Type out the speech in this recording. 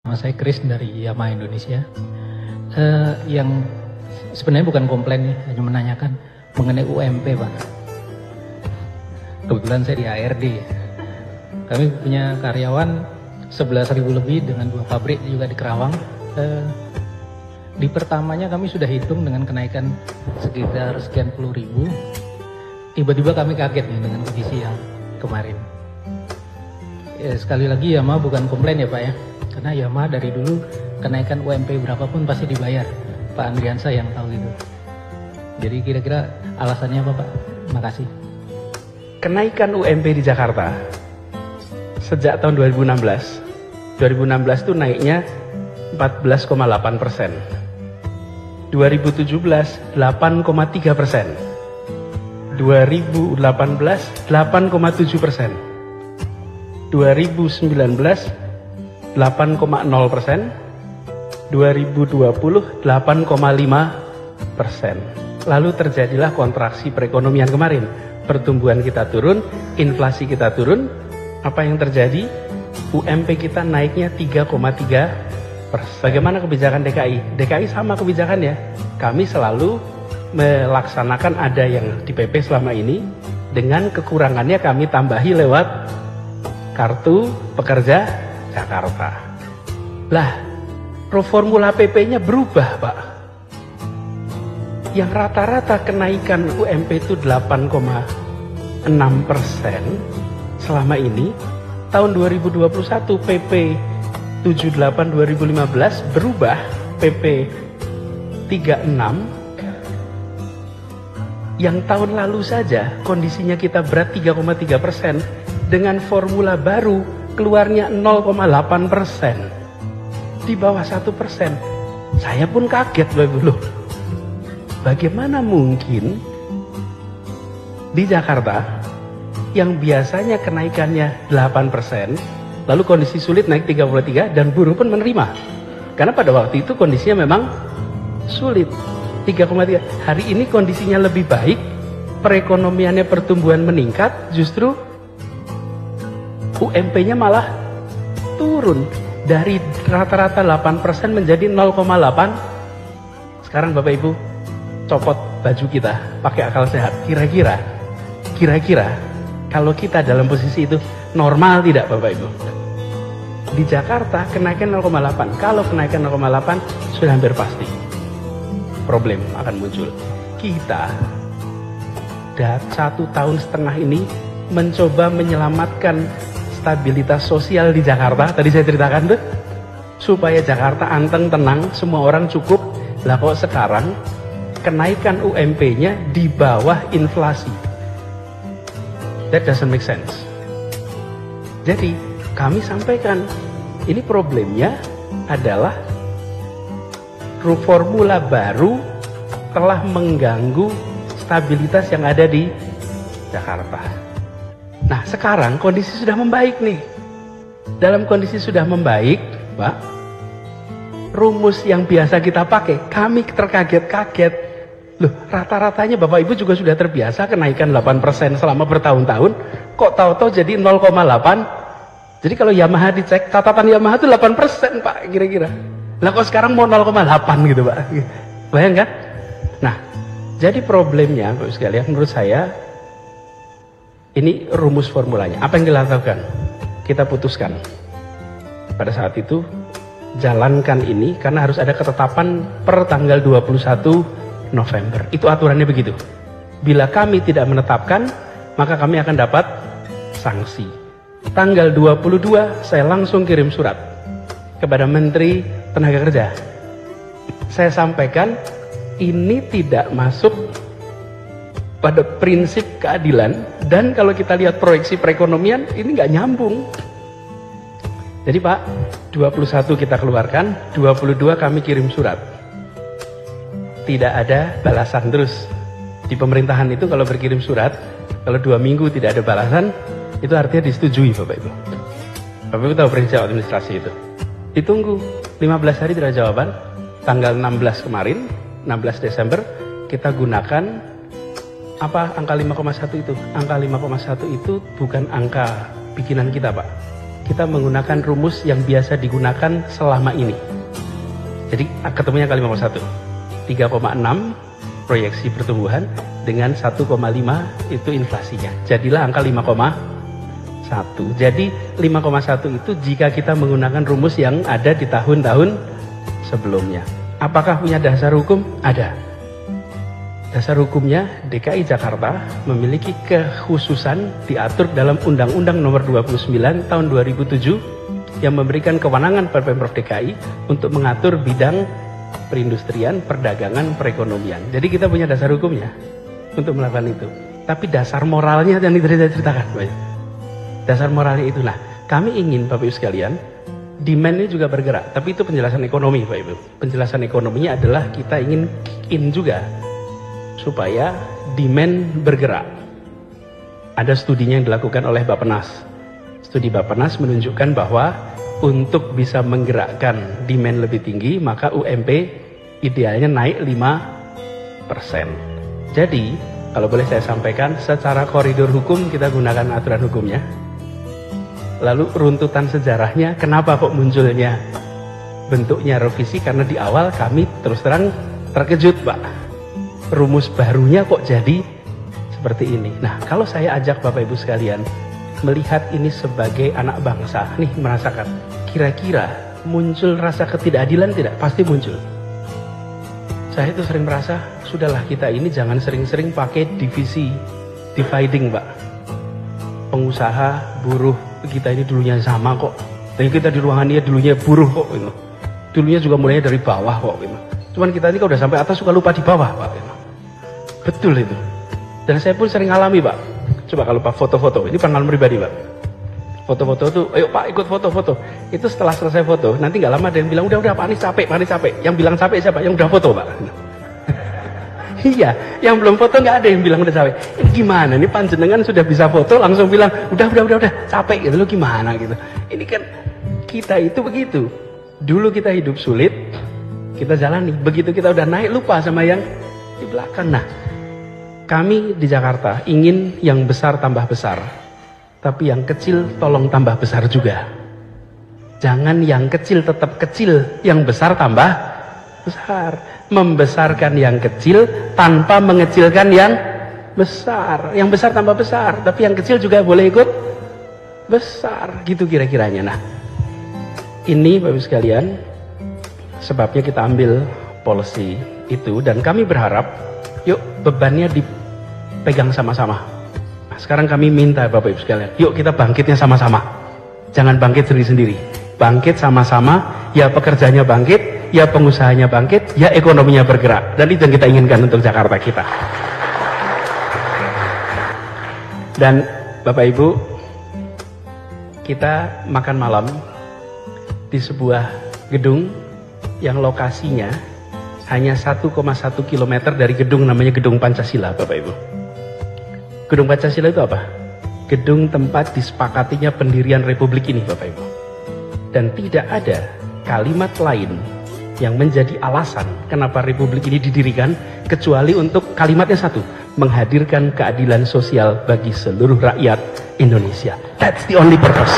Nama saya Chris dari Yamaha Indonesia. Yang sebenarnya bukan komplain ya, hanya menanyakan mengenai UMP, Pak. Kebetulan saya di ARD. Kami punya karyawan 11.000 lebih dengan 2 pabrik juga di Kerawang. Di pertamanya kami sudah hitung dengan kenaikan sekitar sekian puluh ribu. Tiba-tiba kami kaget nih dengan kondisi yang kemarin. Ya, sekali lagi Yamaha bukan komplain ya Pak ya. Karena Yamaha dari dulu kenaikan UMP berapapun pasti dibayar. Pak Andriansa yang tahu itu. Jadi kira-kira alasannya apa Pak? Terima kasih. Kenaikan UMP di Jakarta sejak tahun 2016 itu naiknya 14,8%. 2017 8,3%. 2018 8,7%. 2019 8,0%, 2020 8,5%. Lalu terjadilah kontraksi perekonomian kemarin. Pertumbuhan kita turun, inflasi kita turun. Apa yang terjadi? UMP kita naiknya 3,3%. Bagaimana kebijakan DKI? DKI sama kebijakannya. Kami selalu melaksanakan ada yang di PP selama ini, dengan kekurangannya kami tambahi lewat kartu pekerja Jakarta. Lah, formula PP-nya berubah, Pak. Yang rata-rata kenaikan UMP itu 8,6% selama ini. Tahun 2021 PP 78 2015 berubah PP 36. Yang tahun lalu saja kondisinya kita berat 3,3%, dengan formula baru keluarnya 0,8%, di bawah 1%. Saya pun kaget Bapak Ibu, loh, bagaimana mungkin di Jakarta yang biasanya kenaikannya 8%, lalu kondisi sulit naik 33 dan buruh pun menerima, karena pada waktu itu kondisinya memang sulit. 3,3. Hari ini kondisinya lebih baik, perekonomiannya, pertumbuhan meningkat, justru UMP-nya malah turun dari rata-rata 8% menjadi 0,8. Sekarang Bapak Ibu copot baju kita, pakai akal sehat. Kira-kira kalau kita dalam posisi itu normal tidak Bapak Ibu? Di Jakarta kenaikan 0,8. Kalau kenaikan 0,8 sudah hampir pasti problem akan muncul. Kita 1,5 tahun ini mencoba menyelamatkan stabilitas sosial di Jakarta. Tadi saya ceritakan tuh, supaya Jakarta anteng, tenang, semua orang cukup. Lah kok sekarang kenaikan UMP-nya di bawah inflasi? That doesn't make sense. Jadi kami sampaikan, ini problemnya adalah formula baru telah mengganggu stabilitas yang ada di Jakarta. Nah sekarang kondisi sudah membaik nih. Dalam kondisi sudah membaik, Pak, rumus yang biasa kita pakai, kami terkaget-kaget. Loh, rata-ratanya Bapak Ibu juga sudah terbiasa kenaikan 8% selama bertahun-tahun, kok tahu-tahu jadi 0,8. Jadi kalau Yamaha dicek, catatan Yamaha itu 8% Pak, kira-kira. Lah kok sekarang mau 0,8 gitu Pak. Bayangkan? Nah, jadi problemnya Bapak Ibu sekalian, menurut saya ini rumus formulanya. Apa yang dilakukan? Kita putuskan pada saat itu, jalankan ini karena harus ada ketetapan per tanggal 21 November. Itu aturannya begitu. Bila kami tidak menetapkan, maka kami akan dapat sanksi. Tanggal 22 saya langsung kirim surat kepada Menteri Tenaga Kerja. Saya sampaikan ini tidak masuk pada prinsip keadilan, dan kalau kita lihat proyeksi perekonomian ini nggak nyambung. Jadi Pak, 21 kita keluarkan, 22 kami kirim surat. Tidak ada balasan terus. Di pemerintahan itu kalau berkirim surat, kalau 2 minggu tidak ada balasan, itu artinya disetujui Bapak Ibu. Bapak Ibu tahu prinsip administrasi itu. Ditunggu 15 hari tidak ada jawaban. Tanggal 16 kemarin, 16 Desember, kita gunakan apa angka 5,1 itu? Angka 5,1 itu bukan angka bikinan kita Pak. kita menggunakan rumus yang biasa digunakan selama ini. Jadi ketemunya kali 5,1. 3,6 proyeksi pertumbuhan dengan 1,5 itu inflasinya. Jadilah angka 5,1. Jadi 5,1 itu jika kita menggunakan rumus yang ada di tahun-tahun sebelumnya. Apakah punya dasar hukum? Ada. Dasar hukumnya DKI Jakarta memiliki kekhususan diatur dalam Undang-Undang Nomor 29 Tahun 2007 yang memberikan kewenangan pada Pemprov DKI untuk mengatur bidang perindustrian, perdagangan, perekonomian. Jadi kita punya dasar hukumnya untuk melakukan itu. Tapi dasar moralnya yang tadi saya ceritakan, Pak. Dasar moralnya itu, nah, kami ingin Bapak Ibu sekalian, demand ini juga bergerak. Tapi itu penjelasan ekonomi, Pak Ibu. Penjelasan ekonominya adalah kita ingin kick in juga supaya demand bergerak. Ada studinya yang dilakukan oleh Bappenas. Studi Bappenas menunjukkan bahwa untuk bisa menggerakkan demand lebih tinggi, maka UMP idealnya naik 5%. Jadi, kalau boleh saya sampaikan, secara koridor hukum kita gunakan aturan hukumnya. Lalu runtutan sejarahnya, kenapa kok munculnya bentuknya revisi? Karena di awal kami terus terang terkejut, Pak. Rumus barunya kok jadi seperti ini. Nah, kalau saya ajak Bapak Ibu sekalian melihat ini sebagai anak bangsa, nih merasakan, kira-kira muncul rasa ketidakadilan tidak? Pasti muncul. Saya itu sering merasa, sudahlah kita ini jangan sering-sering pakai divisi, dividing, Pak. Pengusaha, buruh, kita ini dulunya sama kok. Dan kita di ruangan dia dulunya buruh kok. Gitu. Dulunya juga mulainya dari bawah kok. Gitu. Cuman kita ini kalau udah sampai atas suka lupa di bawah, Pak. Gitu. Betul itu. Dan saya pun sering alami, Pak. Coba kalau Pak foto-foto, ini pengalaman pribadi, Pak. Foto-foto tuh, ayo Pak ikut foto-foto. Itu setelah selesai foto, nanti nggak lama ada yang bilang, udah Pak ini capek, Pak ini capek. Yang bilang capek siapa? Yang udah foto, Pak. Iya, yang belum foto nggak ada yang bilang udah capek. Ini gimana? Ini panjenengan sudah bisa foto, langsung bilang, udah, capek gitu, lo gimana gitu. Ini kan kita itu begitu. Dulu kita hidup sulit, kita jalani. Begitu kita udah naik, lupa sama yang di belakang. Nah, kami di Jakarta ingin yang besar tambah besar, tapi yang kecil tolong tambah besar juga. Jangan yang kecil tetap kecil, yang besar tambah besar. Membesarkan yang kecil tanpa mengecilkan yang besar. Yang besar tambah besar, tapi yang kecil juga boleh ikut besar. Gitu kira-kiranya. Nah, ini Bapak Ibu sekalian, sebabnya kita ambil policy itu, dan kami berharap yuk bebannya dipegang sama-sama. Nah, sekarang kami minta Bapak Ibu sekalian, yuk kita bangkitnya sama-sama. Jangan bangkit sendiri-sendiri. Bangkit sama-sama, ya pekerjanya bangkit, ya pengusahanya bangkit, ya ekonominya bergerak. Dan itu yang kita inginkan untuk Jakarta kita. Dan Bapak Ibu, kita makan malam di sebuah gedung yang lokasinya hanya 1,1 km dari gedung namanya Gedung Pancasila, Bapak Ibu. Gedung Pancasila itu apa? Gedung tempat disepakatinya pendirian Republik ini, Bapak Ibu. Dan tidak ada kalimat lain yang menjadi alasan kenapa Republik ini didirikan kecuali untuk kalimatnya satu, menghadirkan keadilan sosial bagi seluruh rakyat Indonesia. That's the only purpose.